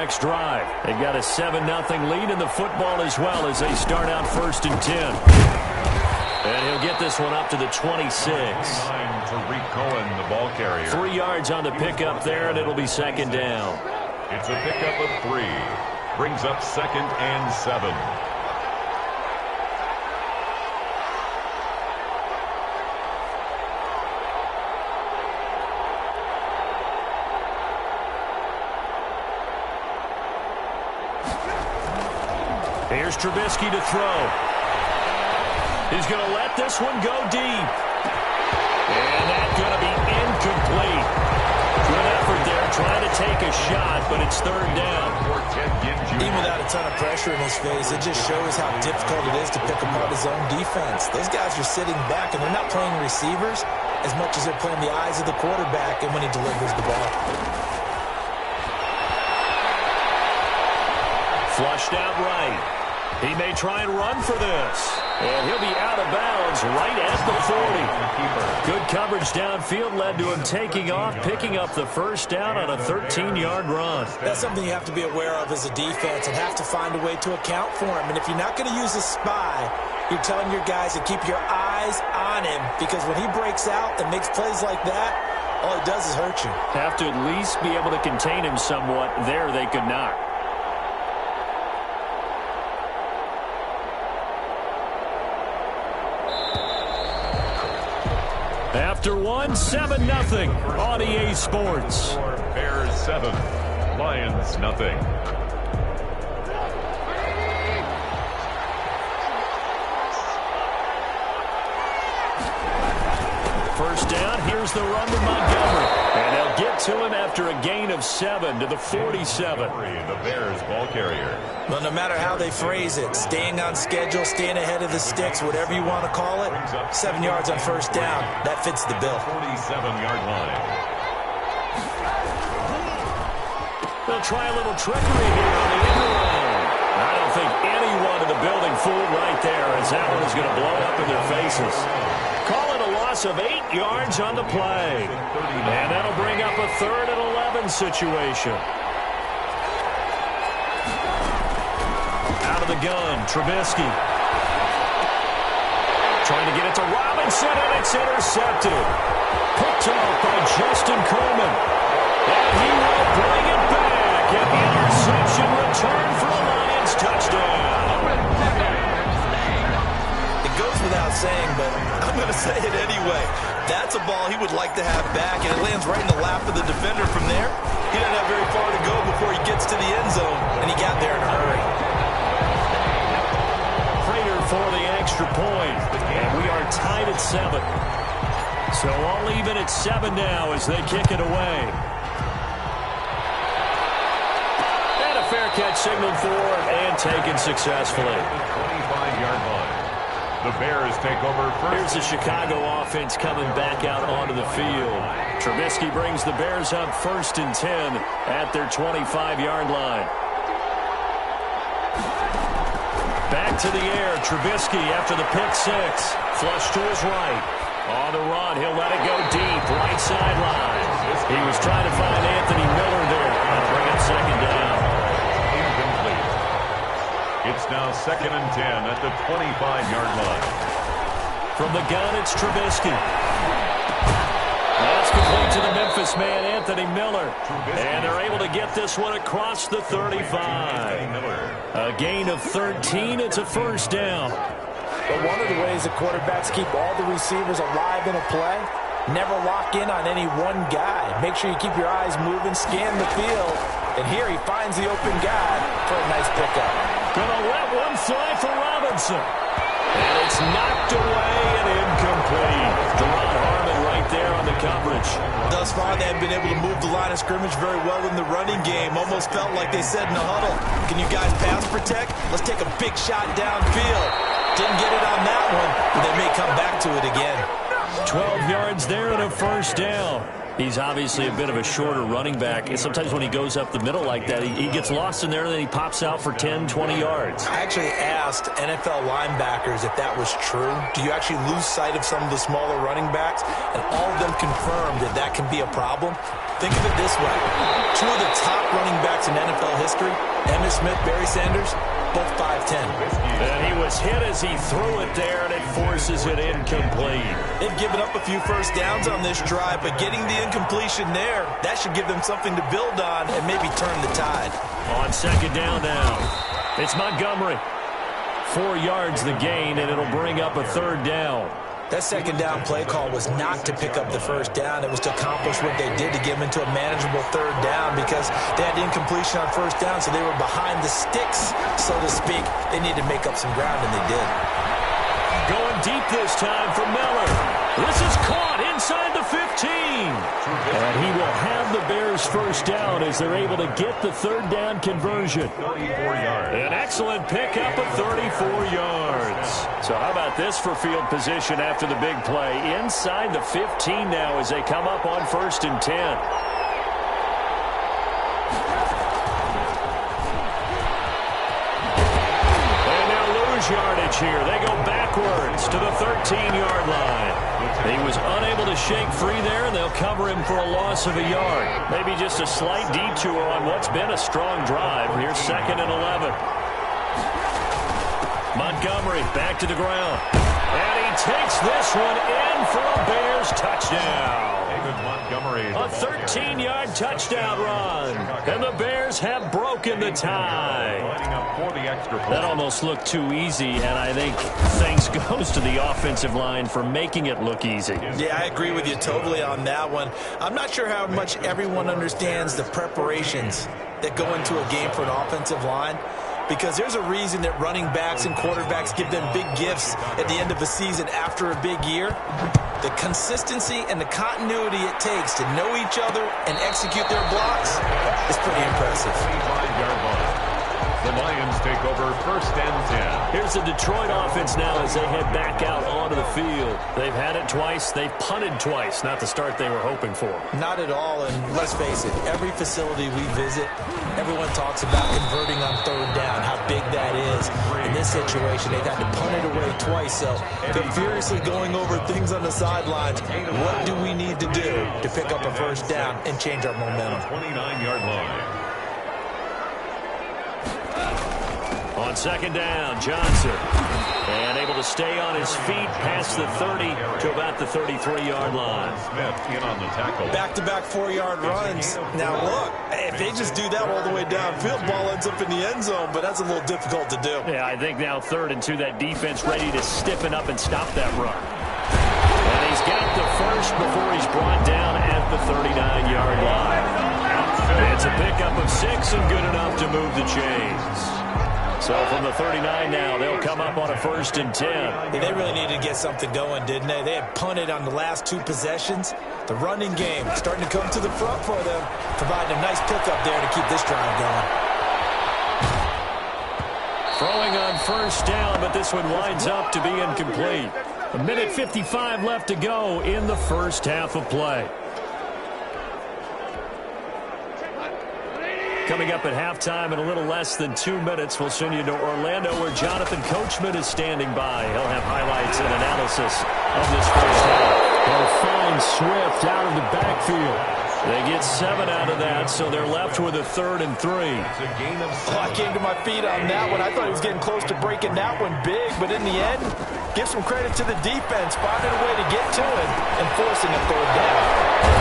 next drive. They've got a 7-0 lead in the football as well as they start out 1st and 10. And he'll get this one up to the 26. Tariq Cohen, the ball carrier. 3 yards on the pickup there, and it'll be 2nd down. It's a pickup of 3. Brings up 2nd and 7. Here's Trubisky to throw. He's going to let this one go deep. And that's going to be incomplete. Good effort there trying to take a shot, but it's 3rd down. Even without a ton of pressure in his face, it just shows how difficult it is to pick apart his own defense. Those guys are sitting back, and they're not playing receivers as much as they're playing the eyes of the quarterback and when he delivers the ball. Flushed out right. He may try and run for this. And he'll be out of bounds right at the 40. Good coverage downfield led to him taking off, picking up the 1st down on a 13-yard run. That's something you have to be aware of as a defense and have to find a way to account for him. And if you're not going to use a spy, you're telling your guys to keep your eyes on him, because when he breaks out and makes plays like that, all he does is hurt you. Have to at least be able to contain him somewhat. There they could not. After 7-0 on EA Sports. Bears 7, Lions nothing. First down, here's the run to Montgomery. And they'll get to him after a gain of 7 to the 47. The Bears ball carrier. Well, no matter how they phrase it, staying on schedule, staying ahead of the sticks, whatever you want to call it, 7 yards on 1st down, that fits the bill. 47-yard line. They'll try a little trickery here on the end line. I don't think anyone in the building fooled right there, as that one is going to blow up in their faces. Call it a loss of 8 yards on the play. And that'll bring up a 3rd and 11 situation. Out of the gun, Trubisky. Trying to get it to Robinson, and it's intercepted. Picked off by Justin Coleman. And he will bring it back. And the interception return for a Lions touchdown. It goes without saying, but I'm going to say it anyway. That's a ball he would like to have back, and it lands right in the lap of the defender from there. He doesn't have very far to go before he gets to the end zone, and he got there in a hurry. Prater for the extra point, and we are tied at 7. So all even at 7 now as they kick it away. And a fair catch signaled for and taken successfully. 25-yard line. The Bears take over first. Here's the Chicago offense coming back out onto the field. Trubisky brings the Bears up 1st and 10 at their 25-yard line. Back to the air, Trubisky after the pick 6. Flush to his right. On the run, he'll let it go deep, right sideline. He was trying to find Anthony Miller there. That'll bring up 2nd down. Incomplete. It's now 2nd and 10 at the 25-yard line. From the gun, it's Trubisky. That's complete to the Memphis man, Anthony Miller. And they're able to get this one across the 35. A gain of 13. It's a 1st down. But one of the ways that quarterbacks keep all the receivers alive in a play, never lock in on any one guy. Make sure you keep your eyes moving, scan the field. And here he finds the open guy for a nice pickup. Gonna let one fly for Robinson. And it's knocked away and incomplete. Deron Harmon right there on the coverage. Thus far, they have been able to move the line of scrimmage very well in the running game. Almost felt like they said in the huddle, can you guys pass protect? Let's take a big shot downfield. Didn't get it on that one, but they may come back to it again. 12 yards there and a 1st down. He's obviously a bit of a shorter running back. And sometimes when he goes up the middle like that, he gets lost in there and then he pops out for 10, 20 yards. I actually asked NFL linebackers if that was true. Do you actually lose sight of some of the smaller running backs? And all of them confirmed that that can be a problem. Think of it this way. Two of the top running backs in NFL history, Emmitt Smith, Barry Sanders, both 5'10". And he was hit as he threw it there, and it forces it incomplete. They've given up a few first downs on this drive, but getting the incompletion there, that should give them something to build on and maybe turn the tide. On second down now, it's Montgomery. 4 yards the gain, and it'll bring up a third down. That second down play call was not to pick up the first down. It was to accomplish what they did to get them into a manageable third down because they had incompletion on first down, so they were behind the sticks, so to speak. They needed to make up some ground, and they did. Going deep this time for Miller. This is caught inside the 15. And he will have the Bears first down as they're able to get the third down conversion. 34 yards. An excellent pickup of 34 yards. So how about this for field position after the big play? Inside the 15 now as they come up on 1st and 10. Yardage here. They go backwards to the 13-yard line. He was unable to shake free there, and they'll cover him for a loss of a yard. Maybe just a slight detour on what's been a strong drive. Here's 2nd and 11. Montgomery back to the ground. And he takes this one in for a Bears touchdown. Montgomery. A 13-yard touchdown run. And the Bears have broken the tie. That almost looked too easy, and I think thanks goes to the offensive line for making it look easy. Yeah, I agree with you totally on that one. I'm not sure how much everyone understands the preparations that go into a game for an offensive line, because there's a reason that running backs and quarterbacks give them big gifts at the end of a season after a big year. The consistency and the continuity it takes to know each other and execute their blocks is pretty impressive. The Lions take over 1st and 10. Here's the Detroit offense now as they head back out onto the field. They've had it twice. They've punted twice. Not the start they were hoping for. Not at all, and let's face it, every facility we visit, everyone talks about converting on third down, how big that is. In this situation, they've had to punt it away twice, so they're furiously going over things on the sidelines. What do we need to do to pick up a first down and change our momentum? 29-yard line. On 2nd down, Johnson. And able to stay on his feet past the 30 to about the 33-yard line. Smith in on the tackle. Back-to-back 4-yard runs. Now, look, if they just do that all the way downfield, ball ends up in the end zone, but that's a little difficult to do. Yeah, I think now 3rd and 2, that defense ready to stiffen up and stop that run. And he's got the first before he's brought down at the 39-yard line. It's a pickup of 6 and good enough to move the chains. So from the 39 now, they'll come up on a 1st and 10. Yeah, they really needed to get something going, didn't they? They had punted on the last 2 possessions. The running game starting to come to the front for them, providing a nice pickup there to keep this drive going. Throwing on 1st down, but this one winds up to be incomplete. 1:55 left to go in the first half of play. Coming up at halftime in a little less than 2 minutes, we'll send you to Orlando where Jonathan Coachman is standing by. He'll have highlights and analysis of this first half. They'll find Swift out of the backfield. They get 7 out of that, so they're left with a 3rd and 3. I came to my feet on that one. I thought he was getting close to breaking that one big, but in the end, give some credit to the defense, finding a way to get to it and forcing a 3rd down.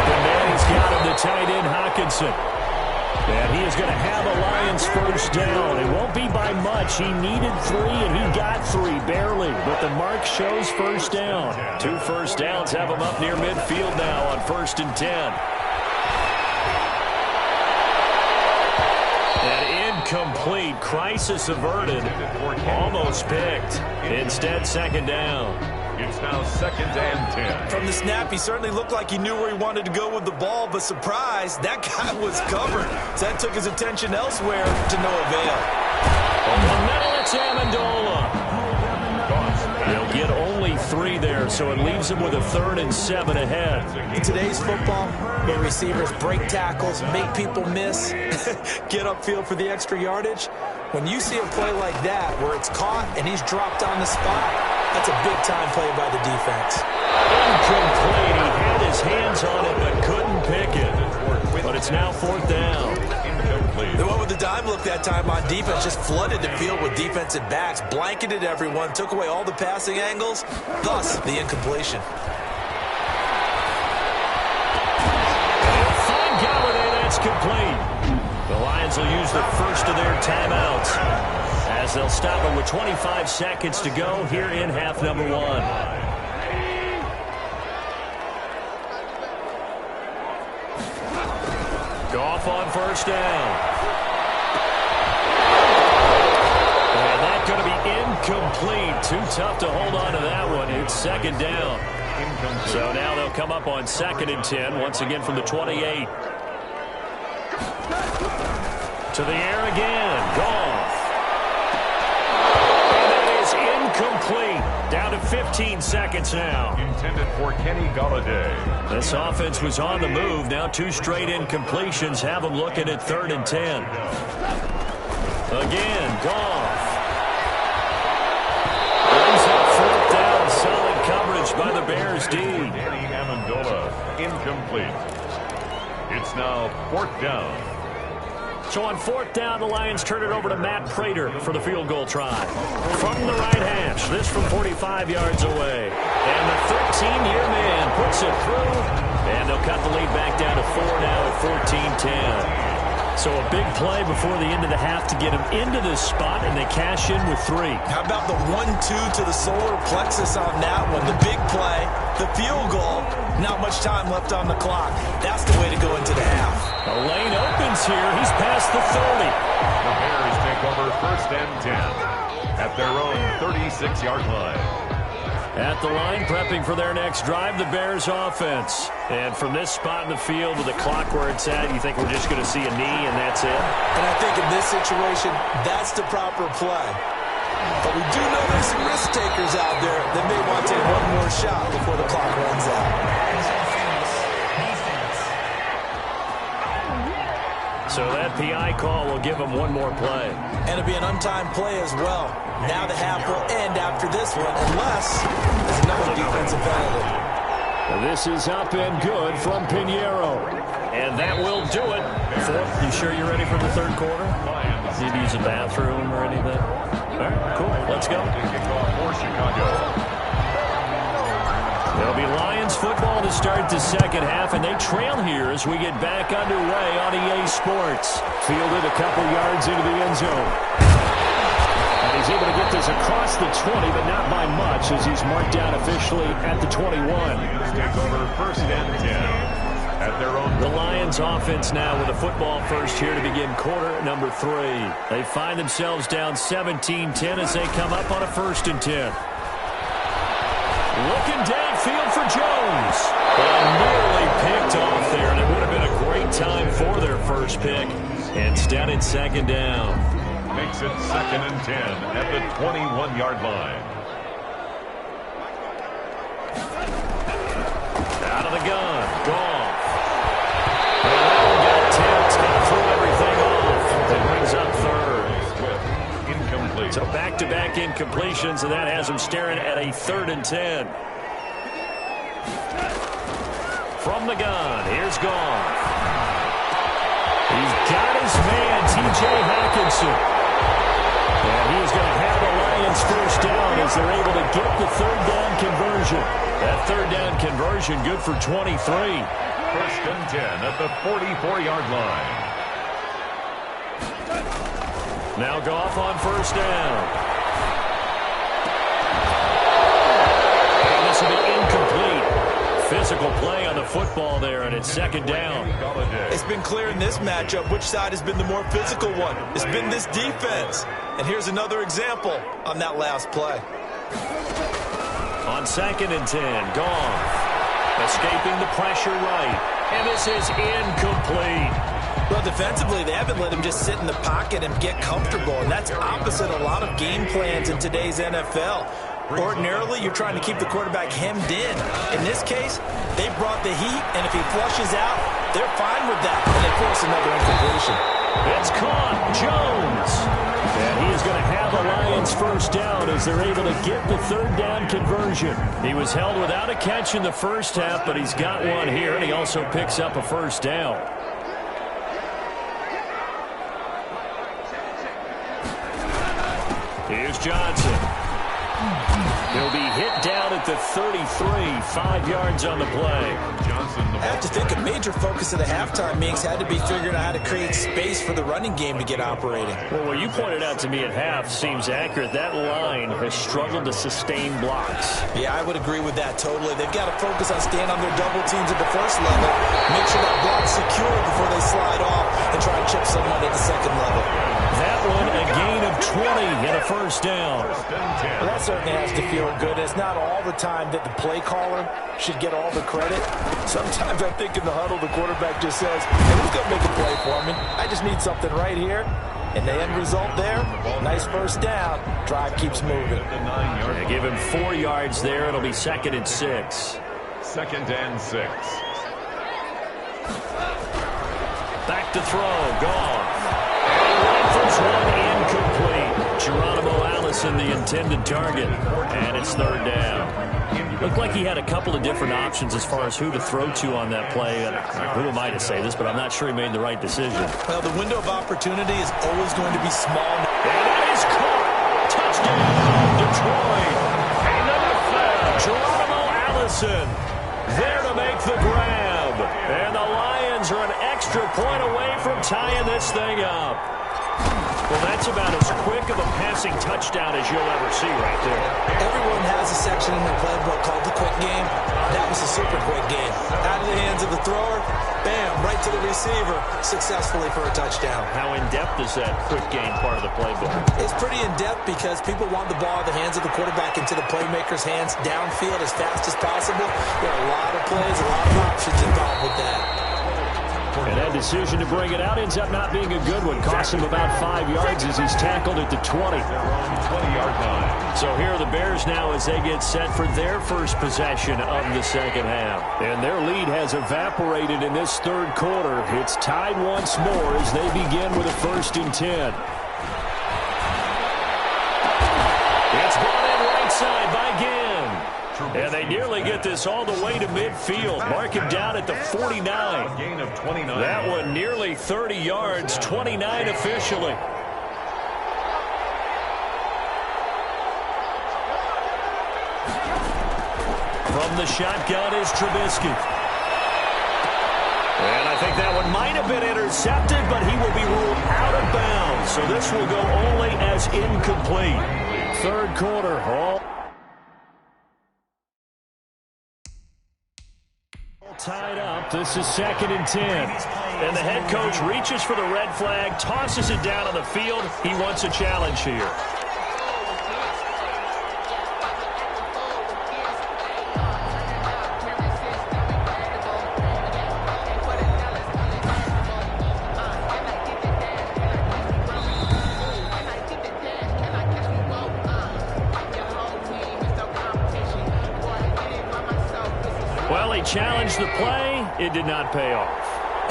The man has got him, the tight end, Hockenson. And he is going to have a Lions first down. It won't be by much. He needed 3, and he got 3, barely. But the mark shows first down. 2 first downs have him up near midfield now on 1st and 10. And incomplete. Crisis averted. Almost picked. Instead, 2nd down. It's now 2nd and 10. From the snap, he certainly looked like he knew where he wanted to go with the ball, but surprise, that guy was covered. So that took his attention elsewhere to no avail. Over the middle, it's Amendola. They'll get only 3 there, so it leaves him with a 3rd and 7 ahead. In today's football, where receivers break tackles, make people miss, get upfield for the extra yardage, when you see a play like that where it's caught and he's dropped on the spot, that's a big-time play by the defense. Incomplete. He had his hands on it but couldn't pick it. But it's It's now 4th down. Incomplete. The one with the dime look that time on defense just flooded the field with defensive backs, blanketed everyone, took away all the passing angles, thus the incompletion. Fine Galladay, that's complete. The Lions will use the first of their timeouts as they'll stop it with 25 seconds to go here in half number 1. Goff on first down. And that's going to be incomplete. Too tough to hold on to that one. It's 2nd down. So now they'll come up on 2nd and 10, once again from the 28. To the air again. Goff. And that is incomplete. Down to 15 seconds now. Intended for Kenny Galladay. This offense was on the move. Now 2 straight incompletions have them looking at 3rd and 10. Again, Goff. Brings up 4th down. Solid coverage by the Bears D. Danny Amendola. Incomplete. It's now 4th down. So on 4th down, the Lions turn it over to Matt Prater for the field goal try. From the right hash, this from 45 yards away. And the 13-year man puts it through. And they'll cut the lead back down to 4 now at 14-10. So a big play before the end of the half to get them into this spot, and they cash in with 3. How about the 1-2 to the solar plexus on that one? The big play, the field goal, not much time left on the clock. That's the way to go into the half. A lane opens here. He's past the 30. The Bears take over 1st and 10 at their own 36-yard line. At the line, prepping for their next drive, the Bears offense. And from this spot in the field with the clock where it's at, you think we're just going to see a knee and that's it? And I think in this situation, that's the proper play. But we do know there's some risk takers out there that may want to take one more shot before the clock runs out. So that PI call will give them one more play. And it'll be an untimed play as well. Now the half will end after this one, unless there's another defensive penalty. This is up and good from Pinheiro. And that will do it. You sure you're ready for the 3rd quarter? Need to use a bathroom or anything? All right, cool. Let's go. For Chicago. It'll be Lions football to start the 2nd half, and they trail here as we get back underway on EA Sports. Fielded a couple yards into the end zone. And he's able to get this across the 20, but not by much, as he's marked down officially at the 21. Take over 1st and 10 at their own. The Lions offense now with a football first here to begin quarter number 3. They find themselves down 17-10 as they come up on a 1st and 10. Looking downfield for Jones. And nearly picked off there, and it would have been a great time for their first pick. Instead, it's 2nd down. Makes it 2nd and 10 at the 21-yard line. Out of the gun. Goff. And that one got tipped. Got to throw everything off. That brings up 3rd. Incomplete. So back-to-back incompletions, and that has them staring at a 3rd and 10. From the gun, here's Goff. He's got his man, T.J. Hawkinson. And he is going to have the Lions first down as they're able to get the 3rd down conversion. That 3rd down conversion good for 23. 1st and 10 at the 44-yard line. Now Goff on first down. And this will be incomplete. Physical play on the football there, and it's 2nd down. It's been clear in this matchup which side has been the more physical one. It's been this defense. And here's another example on that last play. On 2nd and 10, Goff escaping the pressure right. And this is incomplete. Well, defensively, they haven't let him just sit in the pocket and get comfortable, and that's opposite a lot of game plans in today's NFL. Ordinarily, you're trying to keep the quarterback hemmed in. In this case, they brought the heat, and if he flushes out, they're fine with that, and they force another incompletion. It's caught. Jones. And he is going to have a Lions first down as they're able to get the 3rd down conversion. He was held without a catch in the first half, but he's got one here, and he also picks up a first down. Here's Johnson. He'll be hit down at the 33, 5 yards on the play. I have to think a major focus of the halftime meetings had to be figuring out how to create space for the running game to get operating. Well, what you pointed out to me at half seems accurate. That line has struggled to sustain blocks. Yeah, I would agree with that totally. They've got to focus on staying on their double teams at the first level, make sure that block's secure before they slide off and try to chip someone at the second level. That one, a gain of 20 and a first down. Well, that certainly has to feel good. It's not all the time that the play caller should get all the credit. Sometimes I think in the huddle, the quarterback just says, hey, who's going to make a play for me? I just need something right here. And the end result there, nice first down. Drive keeps moving. Yeah, give him 4 yards there. It'll be 2nd and 6. 2nd and 6. Back to throw. Gone. First one incomplete. Geronimo Allison, the intended target. And it's 3rd down. Looked like he had a couple of different options as far as who to throw to on that play. Who am I to say this, but I'm not sure he made the right decision. Well, the window of opportunity is always going to be small. And that is caught. Touchdown, Detroit. Another foul. Geronimo Allison there to make the grab. And the Lions are an extra point away from tying this thing up. Well, that's about as quick of a passing touchdown as you'll ever see right there. Everyone has a section in their playbook called the quick game. That was a super quick game. Out of the hands of the thrower, bam, right to the receiver, successfully for a touchdown. How in-depth is that quick game part of the playbook? It's pretty in-depth because people want the ball in the hands of the quarterback into the playmaker's hands downfield as fast as possible. There are a lot of plays, a lot of options involved with that. And that decision to bring it out ends up not being a good one. Costs him about 5 yards as he's tackled at the 20. 20-yard line. So here are the Bears now as they get set for their first possession of the second half. And their lead has evaporated in this 3rd quarter. It's tied once more as they begin with a 1st and 10. It's brought in right side by Ginn. And they nearly get this all the way to midfield. Mark him down at the 49. A gain of 29. That one nearly 30 yards, 29 officially. From the shotgun is Trubisky. And I think that one might have been intercepted, but he will be ruled out of bounds. So this will go only as incomplete. 3rd quarter, all tied up. This is 2nd and 10. And the head coach reaches for the red flag, tosses it down on the field. He wants a challenge here. Well, he challenged the play. It did not pay off.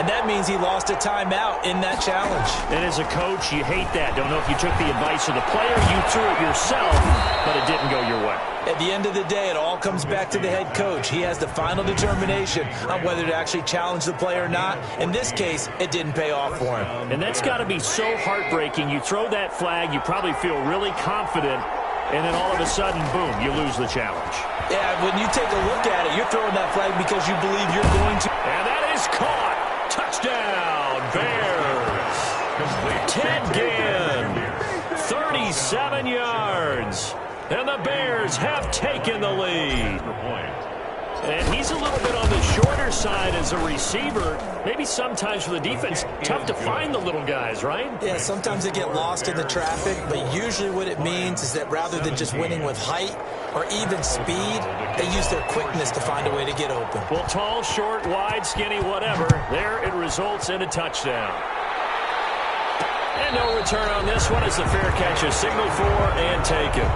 And that means he lost a timeout in that challenge. And as a coach, you hate that. Don't know if you took the advice of the player, you threw it yourself, but it didn't go your way. At the end of the day, it all comes back to the head coach. He has the final determination on whether to actually challenge the play or not. In this case, it didn't pay off for him. And that's got to be so heartbreaking. You throw that flag, you probably feel really confident, and then all of a sudden, boom, you lose the challenge. Yeah, when you take a look at it, you're throwing that flag because you believe you're going to. And that is caught. Touchdown, Bears. Ted Ginn, 37 yards. And the Bears have taken the lead. And he's a little bit on the shorter side as a receiver. Maybe sometimes for the defense, tough to find the little guys, right? Yeah, sometimes they get lost in the traffic, but usually what it means is that rather than just winning with height or even speed, they use their quickness to find a way to get open. Well, tall, short, wide, skinny, whatever. There it results in a touchdown. And no return on this one as the fair catch is signaled for and taken.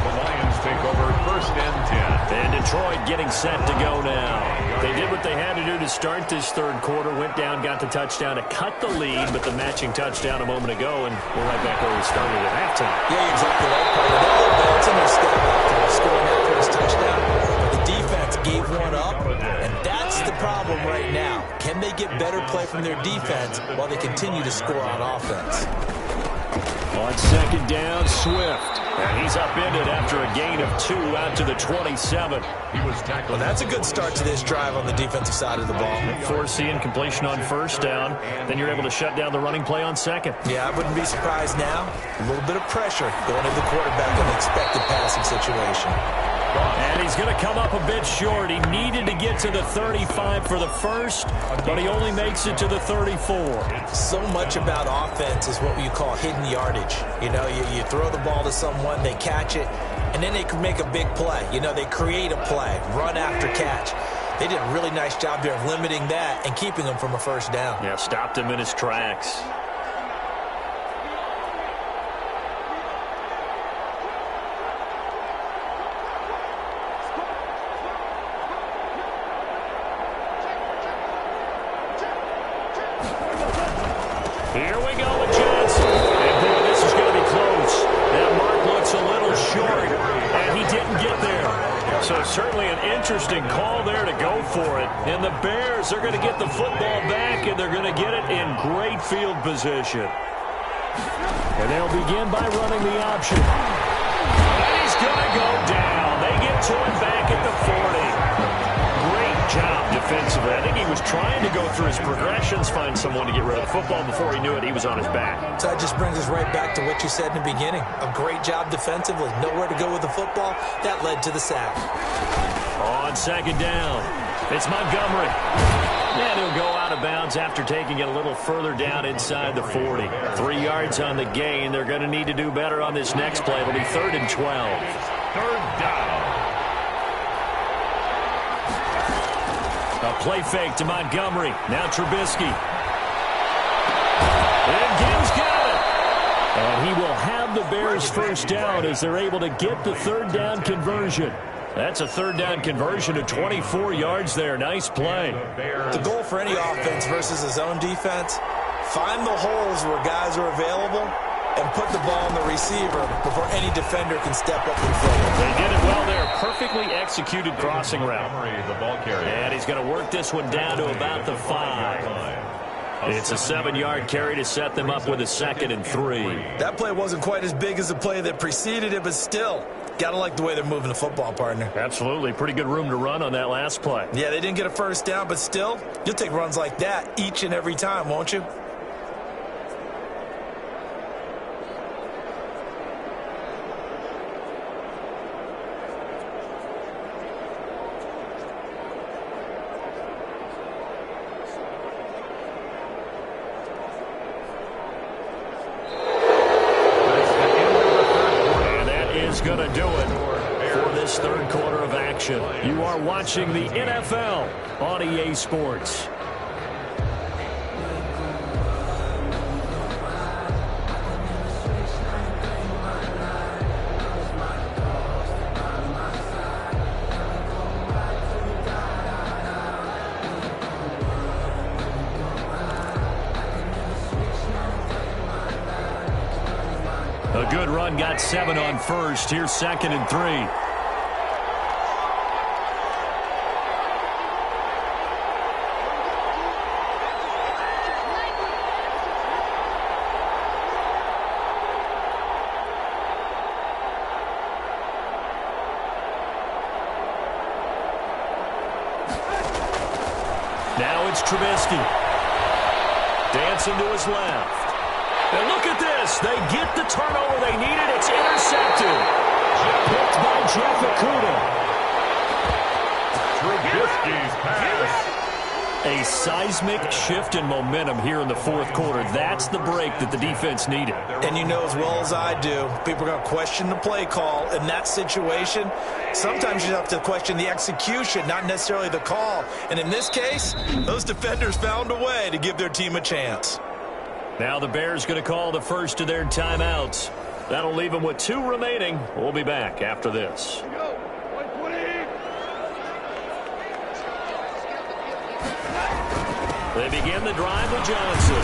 The Lions take over 1st and 10. And Detroit getting set to go now. They did what they had to do to start this 3rd quarter. Went down, got the touchdown to cut the lead, but the matching touchdown a moment ago, and we're right back where we started at halftime. Yeah, exactly right, Parker. They're a little bouncing their step after scoring that first touchdown. The defense gave one up, and that's the problem right now. Can they get better play from their defense while they continue to score on offense? On second down, Swift. And he's upended after a gain of 2 out to the 27. He was tackled. Well, that's a good start to this drive on the defensive side of the ball. Force the incompletion on first down. Then you're able to shut down the running play on second. Yeah, I wouldn't be surprised now. A little bit of pressure going to the quarterback in the expected passing situation. And he's going to come up a bit short. He needed to get to the 35 for the first, but he only makes it to the 34. So much about offense is what you call hidden yardage. You know, you throw the ball to someone, they catch it, and then they can make a big play. You know, they create a play, run after catch. They did a really nice job there of limiting that and keeping him from a first down. Yeah, stopped him in his tracks. Here we go with Johnson. And boy, this is going to be close. That mark looks a little short, and he didn't get there. So certainly an interesting call there to go for it. And the Bears are going to get the football back, and they're going to get it in great field position. And they'll begin by running the option. And he's going to go down. They get to him back at the 40. Great job defensively. I think he was trying to go through his progressions, find someone to get rid of the football. Before he knew it, he was on his back. So that just brings us right back to what you said in the beginning. A great job defensively. Nowhere to go with the football. That led to the sack. On second down, it's Montgomery. And he'll go out of bounds after taking it a little further down inside the 40. 3 yards on the gain. They're going to need to do better on this next play. It'll be 3rd and 12. Third down. A play fake to Montgomery. Now Trubisky. And Gibbs got it. And he will have the Bears first down as they're able to get the 3rd down conversion. That's a 3rd down conversion of 24 yards there. Nice play. The goal for any offense versus his own defense, find the holes where guys are available and put the ball on the receiver before any defender can step up and fill it. They did it well there. Perfectly executed crossing route. The ball carrier. And he's going to work this one down to about the 5. It's a 7-yard carry to set them up with a 2nd and 3. That play wasn't quite as big as the play that preceded it, but still, got to like the way they're moving the football, partner. Absolutely. Pretty good room to run on that last play. Yeah, they didn't get a first down, but still, you'll take runs like that each and every time, won't you? Going to do it for this 3rd quarter of action. You are watching the NFL on EA Sports. A good run, got 7 on first. Here's 2nd and 3. Now it's Trubisky. Dancing to his left. And look at this. They get the turnover they needed. It's intercepted. Picked by Jeff Okudah. Trubisky's pass. A seismic shift in momentum here in the 4th quarter. That's the break that the defense needed. And you know as well as I do, people are going to question the play call in that situation. Sometimes you have to question the execution, not necessarily the call. And in this case, those defenders found a way to give their team a chance. Now the Bears going to call the first of their timeouts. That'll leave them with 2 remaining. We'll be back after this. They begin the drive with Johnson.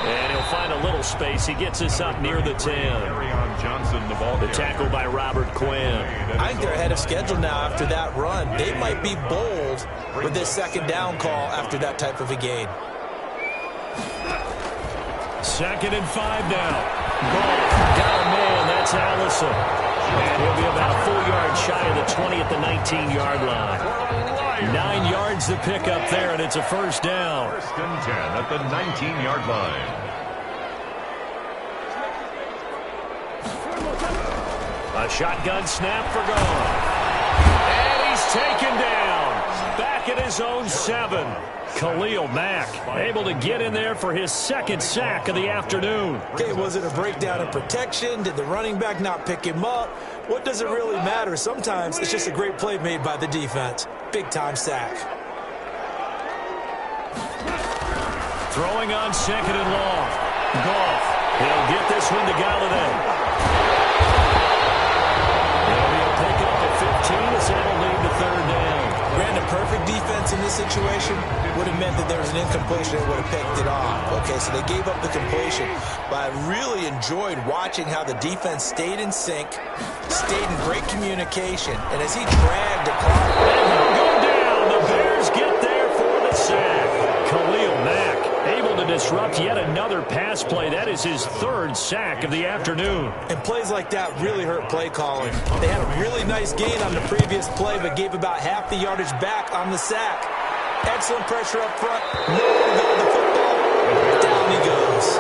And he'll find a little space. He gets us up near the 10. Johnson, the tackle by Robert Quinn. I think they're ahead of schedule now after that run. They might be bold with this 2nd down call after that type of a gain. 2nd and 5 now. Ball It's Allison. He'll be about a full yard shy of the 20 at the 19-yard line. 9 yards to pick up there, and it's a first down. First and 10 at the 19-yard line. A shotgun snap for Goff. And he's taken down. Back at his own 7. Khalil Mack able to get in there for his second sack of the afternoon. Okay, was it a breakdown in protection? Did the running back not pick him up? What does it really matter? Sometimes it's just a great play made by the defense. Big-time sack. Throwing on second and long. Goff. He'll get this one to Galladay. It'll be a pickup at 15 as that'll lead to third down. Brandon, perfect defense in this situation would have meant that there was an incompletion that would have picked it off. Okay, so they gave up the completion. But I really enjoyed watching how the defense stayed in sync, stayed in great communication, and as he dragged the clock. And he'll go down. The Bears get there for the sack. Khalil Mack able to disrupt yet another pass play. That is his third sack of the afternoon. And plays like that really hurt play calling. They had a really nice gain on the previous play, but gave about half the yardage back on the sack. Excellent pressure up front. Nowhere to go with the football. Down he goes.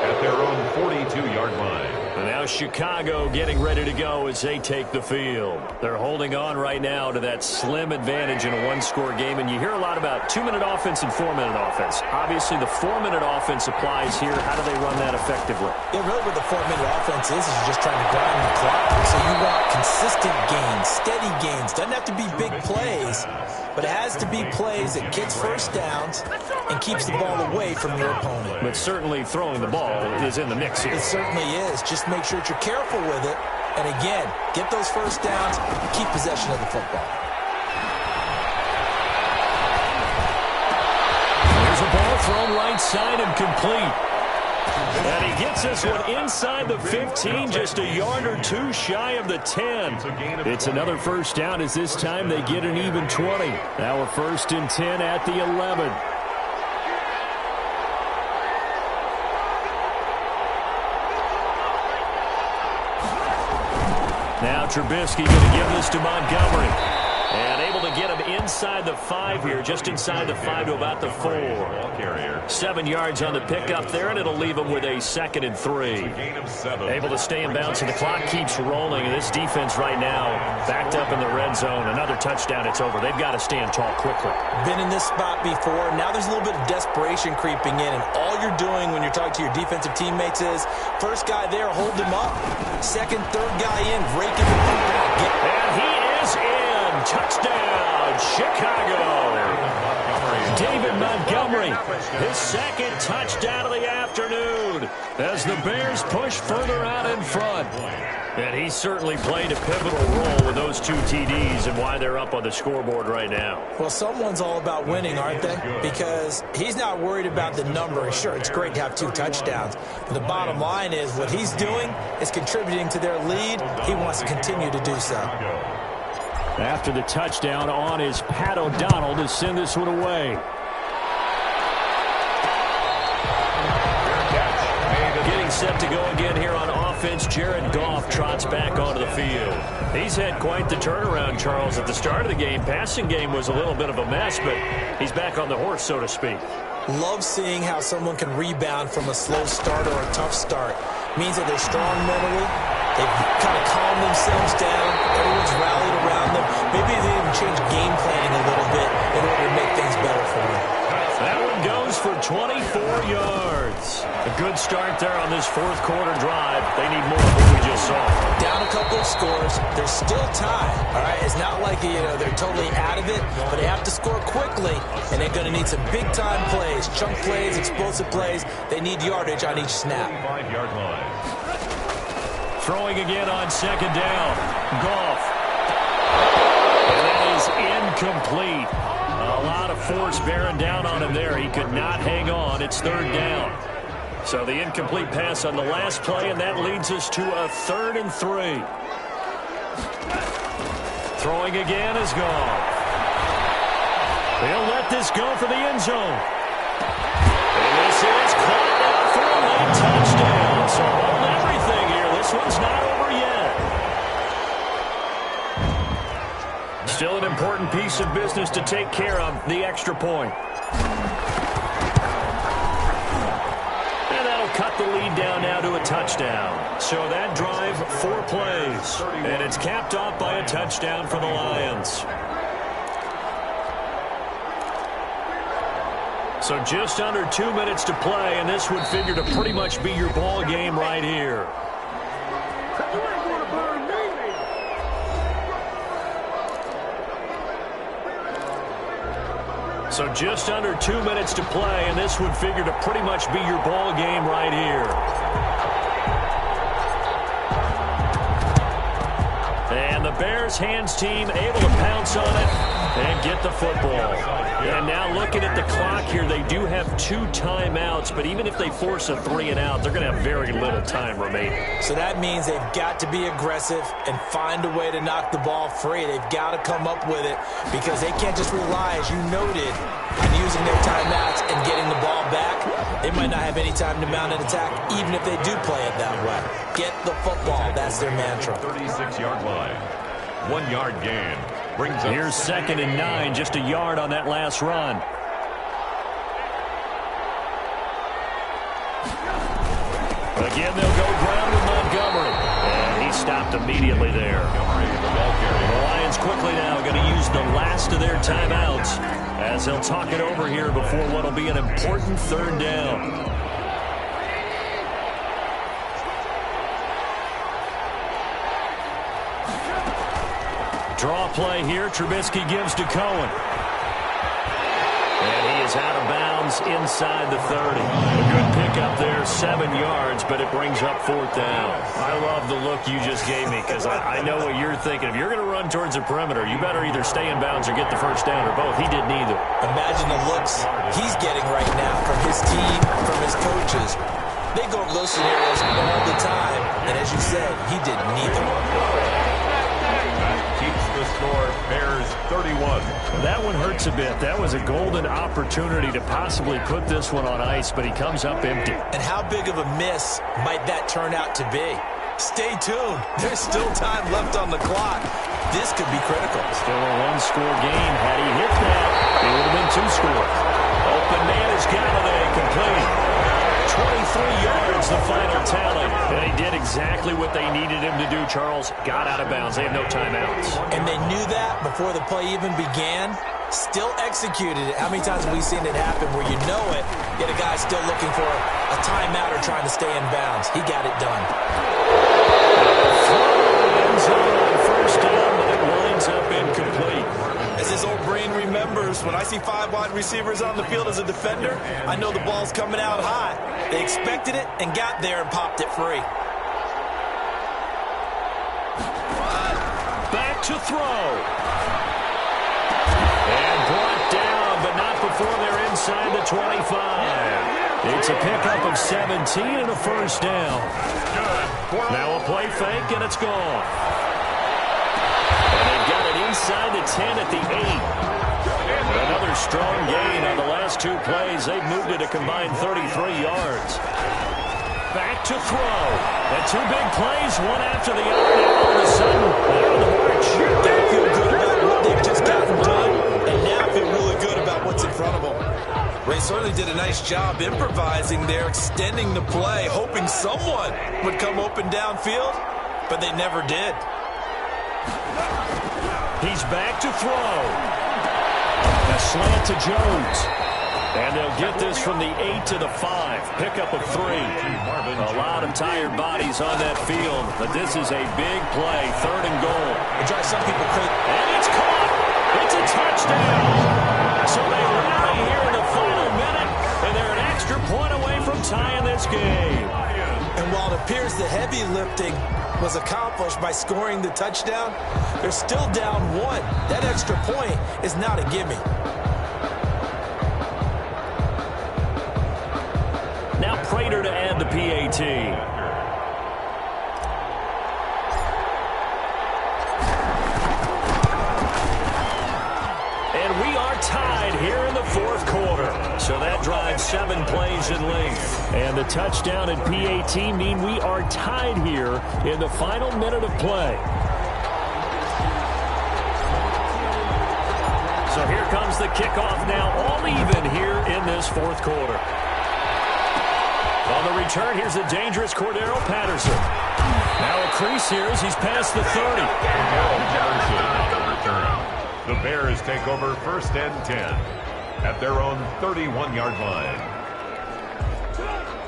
At their own 42-yard line. And now Chicago getting ready to go as they take the field. They're holding on right now to that slim advantage in a one-score game. And you hear a lot about 2-minute offense and 4-minute offense. Obviously, the 4-minute offense applies here. How do they run that effectively? Yeah, really what the 4-minute offense is you're just trying to grind the clock. So you want consistent gains, steady gains. Doesn't have to be big plays, but it has to be plays that gets first downs and keeps the ball away from your opponent. But certainly throwing the ball is in the mix here. It certainly is. Just make sure that you're careful with it. And again, get those first downs, keep possession of the football. There's a ball thrown right side and complete. And he gets this one inside the 15, just a yard or two shy of the 10. It's another first down as this time they get an even 20. Now we're first and 10 at the 11. Now Trubisky going to give this to Montgomery. And able to get him inside the 5 here, just inside the 5 to about the 4. 7 yards on the pickup there, and it'll leave him with a 2nd and 3. Able to stay in bounds, and the clock keeps rolling. And this defense right now backed up in the red zone. Another touchdown, it's over. They've got to stand tall quickly. Been in this spot before. Now there's a little bit of desperation creeping in, and all you're doing when you're talking to your defensive teammates is first guy there, hold him up. Second, third guy in, raking the football. And he is in. Touchdown, Chicago. David Montgomery, his second touchdown of the afternoon as the Bears push further out in front. And he certainly played a pivotal role with those 2 TDs and why they're up on the scoreboard right now. Well, someone's all about winning, aren't they? Because he's not worried about the number. Sure, it's great to have 2 touchdowns. But the bottom line is what he's doing is contributing to their lead. He wants to continue to do so. After the touchdown on is Pat O'Donnell to send this one away. Getting set to go again here on offense, Jared Goff trots back onto the field. He's had quite the turnaround, Charles. At the start of the game, passing game was a little bit of a mess, but he's back on the horse, so to speak. Love seeing how someone can rebound from a slow start or a tough start. Means that they're strong mentally. They've kind of calmed themselves down. Everyone's rallied around them. Maybe they even change game planning a little bit in order to make things better for them. That one goes for 24 yards. A good start there on this fourth quarter drive. They need more of what we just saw. Down a couple of scores. There's still time. All right, it's not like they're totally out of it, but they have to score quickly, and they're going to need some big-time plays, chunk plays, explosive plays. They need yardage on each snap. 5-yard line. Throwing again on second down. Goff. And that is incomplete. A lot of force bearing down on him there. He could not hang on. It's third down. So the incomplete pass on the last play, and that leads us to a 3rd and 3. Throwing again is Goff. They'll let this go for the end zone. And this is caught out for a late touchdown. So hold everything here. piece of business to take care of, the extra point. And that'll cut the lead down now to a touchdown. So that drive, 4 plays. And it's capped off by a touchdown for the Lions. So just under 2 minutes to play, and this would figure to pretty much be your ball game right here. So just under 2 minutes to play, and this would figure to pretty much be your ball game right here. And the Bears hands team able to pounce on it and get the football. And now looking at the clock here, they do have 2 timeouts, but even if they force a 3-and-out, they're going to have very little time remaining. So that means they've got to be aggressive and find a way to knock the ball free. They've got to come up with it because they can't just rely, as you noted, on using their timeouts and getting the ball back. They might not have any time to mount an attack, even if they do play it that way. Get the football. That's their mantra. 36-yard line. 1 yard gain. Here's 2nd and 9, just a yard on that last run. Again, they'll go ground with Montgomery. And he stopped immediately there. The Lions quickly now going to use the last of their timeouts as they'll talk it over here before what will be an important 3rd down. Draw play here. Trubisky gives to Cohen. And he is out of bounds inside the 30. A good pickup there, 7 yards, but it brings up 4th down. I love the look you just gave me because I know what you're thinking. If you're going to run towards the perimeter, you better either stay in bounds or get the 1st down, or both. He did neither. Imagine the looks he's getting right now from his team, from his coaches. They go over those scenarios all the time, and as you said, he did neither. The score, Bears 31. That one hurts a bit. That was a golden opportunity to possibly put this one on ice, but he comes up empty. And how big of a miss might that turn out to be? Stay tuned. There's still time left on the clock. This could be critical. Still a 1-score game. Had he hit that, it would have been 2 scores. Open man is Galladay, complete. 23 yards, the final tally. And he did exactly what they needed him to do, Charles. Got out of bounds. They have no timeouts. And they knew that before the play even began. Still executed it. How many times have we seen it happen where you know it, yet a guy's still looking for a timeout or trying to stay in bounds? He got it done. Ends on 1st down, but it winds up incomplete. As his old brain remembers, when I see 5 wide receivers on the field as a defender, I know the ball's coming out high. They expected it and got there and popped it free. Back to throw. And brought down, but not before they're inside the 25. It's a pickup of 17 and a 1st down. Now a play fake, and it's gone. And they've got it inside the 10 at the 8. Another strong gain on the last 2 plays. They've moved it a combined 33 yards. Back to throw. And 2 big plays, one after the other. Now all of a sudden, they're on the march. They feel good about what they've just gotten done, and now feel really good about what's in front of them. Ray certainly did a nice job improvising there, extending the play, hoping someone would come open downfield, but they never did. He's back to throw. A slant to Jones. And they'll get this from the 8 to the 5. Pickup of 3. A lot of tired bodies on that field, but this is a big play. 3rd and goal. It drives some people crazy. And it's caught. It's a touchdown. So they rally here in the final minute, and they're an extra point away from tying this game. And while it appears the heavy lifting was accomplished by scoring the touchdown, they're still down 1. That extra point is not a gimme. Now Prater to add the PAT. And we are tied here in the 4th quarter. So that drives 7 plays in length. And the touchdown and PAT mean we are tied here in the final minute of play. So here comes the kickoff now, all even here in this fourth quarter. On the return, here's the dangerous Cordero Patterson. Now a crease here as he's past the 30. Patterson on the return. The Bears take over 1st and 10 at their own 31-yard line.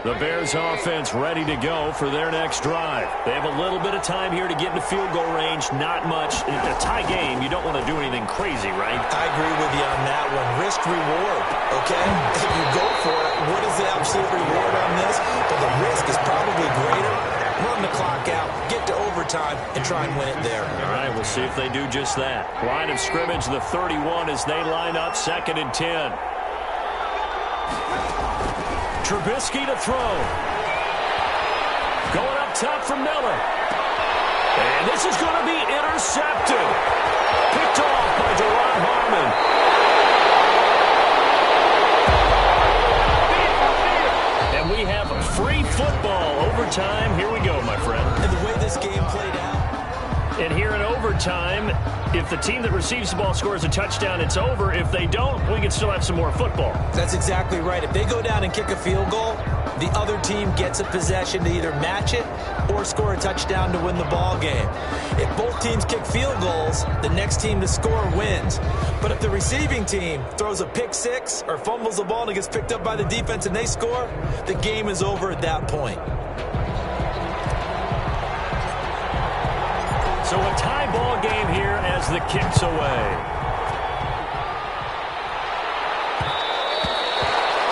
The Bears offense ready to go for their next drive. They have a little bit of time here to get into field goal range. Not much. In a tie game, you don't want to do anything crazy, right? I agree with you on that one. Risk reward, okay? If you go for it, what is the absolute reward on this? But the risk is probably greater. Run the clock out, get to overtime, and try and win it there. All right, we'll see if they do just that. Line of scrimmage, the 31 as they line up 2nd and 10. Trubisky to throw. Going up top for Miller. And this is going to be intercepted. Picked off by Deron Harmon. And we have free football overtime. Here we go, my friend. And the way this game played out. And here in overtime, if the team that receives the ball scores a touchdown, it's over. If they don't, we can still have some more football. That's exactly right. If they go down and kick a field goal, the other team gets a possession to either match it or score a touchdown to win the ball game. If both teams kick field goals, the next team to score wins. But if the receiving team throws a pick six or fumbles the ball and it gets picked up by the defense and they score, the game is over at that point. So a tie ball game here as the kick's away.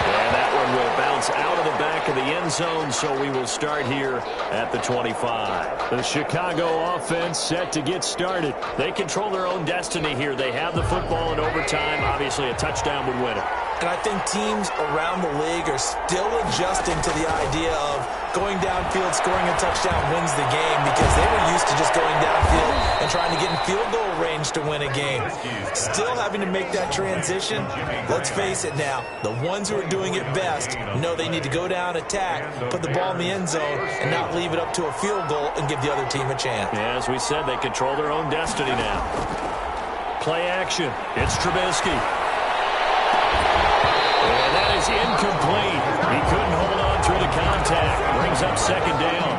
And that one will bounce out of the back of the end zone, so we will start here at the 25. The Chicago offense set to get started. They control their own destiny here. They have the football in overtime. Obviously, a touchdown would win it. And I think teams around the league are still adjusting to the idea of going downfield, scoring a touchdown wins the game because they were used to just going downfield and trying to get in field goal range to win a game. Still having to make that transition. Let's face it now, the ones who are doing it best know they need to go down, attack, put the ball in the end zone, and not leave it up to a field goal and give the other team a chance. Yeah, as we said, they control their own destiny now. Play action. It's Trubisky. And that is incomplete. He couldn't hold on through the contact. Brings up 2nd down.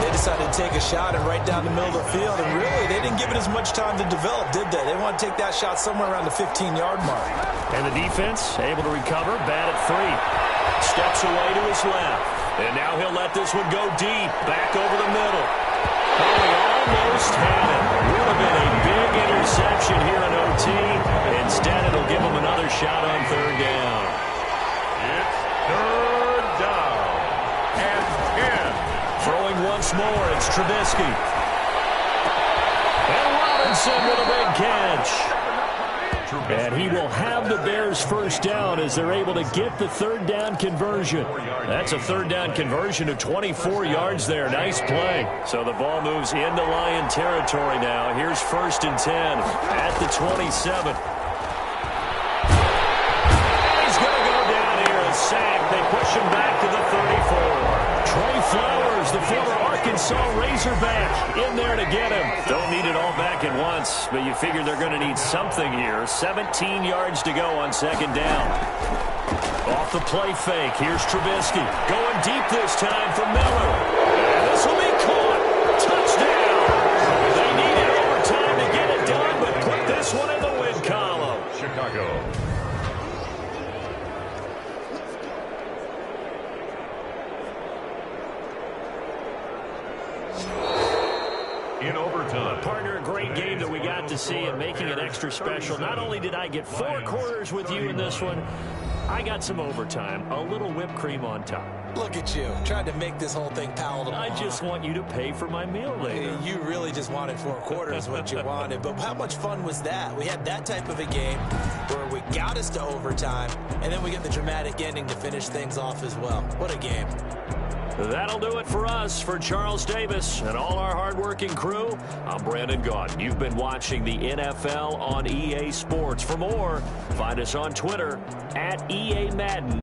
They decided to take a shot and right down the middle of the field, and really, they didn't give it as much time to develop, did they? They want to take that shot somewhere around the 15-yard mark. And the defense able to recover, bat at 3. Steps away to his left. And now he'll let this one go deep, back over the middle. Oh, he almost had it. Would have been a big interception here in OT. Instead, it'll give him another shot on 3rd down. It's 3rd down and 10. Throwing once more, it's Trubisky. And Robinson with a big catch. And he will have the Bears 1st down as they're able to get the 3rd down conversion. That's a 3rd down conversion of 24 yards there. Nice play. So the ball moves into Lion territory now. Here's 1st and 10 at the 27. He's going to go down here and sack. They push him back to the 34. Trey Flowers, the former Arkansas Razorback, in there to get him. Don't need it all back at once, but you figure they're going to need something here. 17 yards to go on 2nd down. Off the play fake, here's Trubisky. Going deep this time for Miller. And this will be caught. Touchdown. They needed overtime to get it done, but put this one in the win column. Chicago. In overtime. Partner, a great game that we got to see and making it extra special. Not only did I get 4 quarters with you in this one, I got some overtime, a little whipped cream on top. Look at you, trying to make this whole thing palatable. I just want you to pay for my meal later. You really just wanted 4 quarters what you wanted, but how much fun was that? We had that type of a game where we got us to overtime, and then we get the dramatic ending to finish things off as well. What a game. That'll do it for us. For Charles Davis and all our hardworking crew, I'm Brandon Gaudin. You've been watching the NFL on EA Sports. For more, find us on Twitter @EA Madden.